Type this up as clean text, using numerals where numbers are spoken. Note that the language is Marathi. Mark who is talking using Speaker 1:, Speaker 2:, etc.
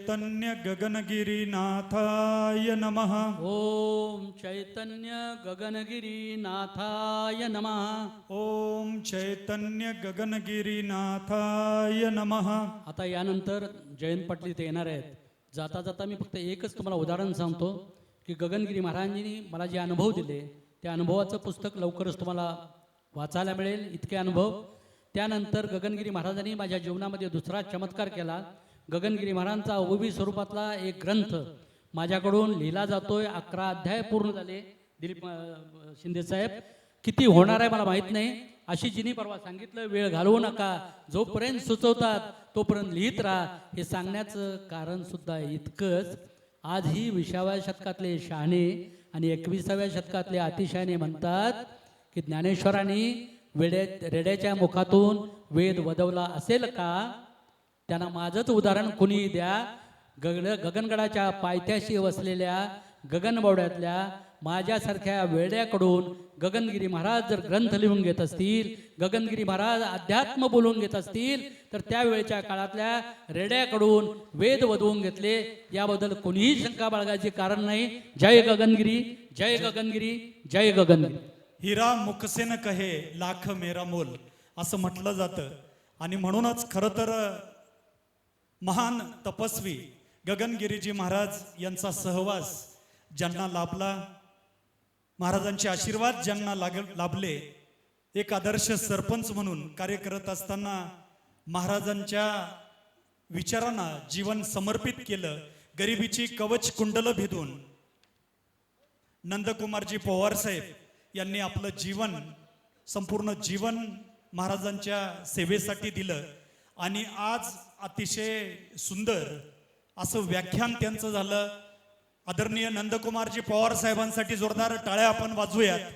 Speaker 1: चैतन्य गगनगिरीनाथाय नमः।
Speaker 2: ओम चैतन्य गगनगिरीनाथाय नमः।
Speaker 1: ओम चैतन्य गगनगिरीनाथाय नमः।
Speaker 2: आता यानंतर जयंत पाटील इथे येणार आहेत. जाता जाता मी फक्त एकच तुम्हाला उदाहरण सांगतो की गगनगिरी महाराजांनी मला जे अनुभव दिले त्या अनुभवाचं पुस्तक लवकरच तुम्हाला वाचायला मिळेल, इतके अनुभव. त्यानंतर गगनगिरी महाराजांनी माझ्या जीवनामध्ये दुसरा चमत्कार केला. गगनगिरी महाराजांचा ओबी स्वरूपातला एक ग्रंथ माझ्याकडून लिहिला जातोय. 11 अध्याय पूर्ण झाले. दिलीप शिंदे साहेब, किती होणार आहे मला माहीत नाही. अशी जिनी परवा सांगितलं, वेळ घालवू नका, जोपर्यंत सुचवतात तोपर्यंत लिहित राहा. हे सांगण्याचं कारण सुद्धा इतकंच, आज ही 20व्या शतकातले शहाणे आणि 21व्या शतकातले अतिशहाणे म्हणतात की ज्ञानेश्वरांनी रेड्याच्या मुखातून वेद वदवला असेल का? त्यांना माझंच उदाहरण कुणी द्या. गगनगडाच्या पायथ्याशी वसलेल्या गगनबावड्यातल्या माझ्यासारख्या वेड्याकडून गगनगिरी महाराज जर ग्रंथ लिहून घेत असतील, गगनगिरी महाराज अध्यात्म बोलून घेत असतील, तर त्यावेळेच्या काळातल्या रेड्याकडून वेद वदवून घेतले याबद्दल कोणीही शंका बाळगायचे कारण नाही. जय गगनगिरी, जय गगनगिरी, जय गगनगिरी.
Speaker 1: हिरा मुकसे न कहे लाख मेरा मोल असं म्हटलं जातं. आणि म्हणूनच खरं तर महान तपस्वी गगनगिरीजी महाराज यांचा सहवास ज्यांना लाभला, महाराजांचे आशीर्वाद ज्यांना लाभले, एक आदर्श सरपंच म्हणून कार्य करत असताना महाराजांच्या विचारांना जीवन समर्पित केलं. गरिबीची कवच कुंडल भेदून नंदकुमारजी पवार साहेब यांनी आपलं जीवन, संपूर्ण जीवन महाराजांच्या सेवेसाठी दिलं. आणि आज अतिशय सुंदर असं व्याख्यान त्यांचं झालं. आदरणीय नंदकुमारजी पवार साहेबांसाठी जोरदार टाळ्या आपण वाजवूयात.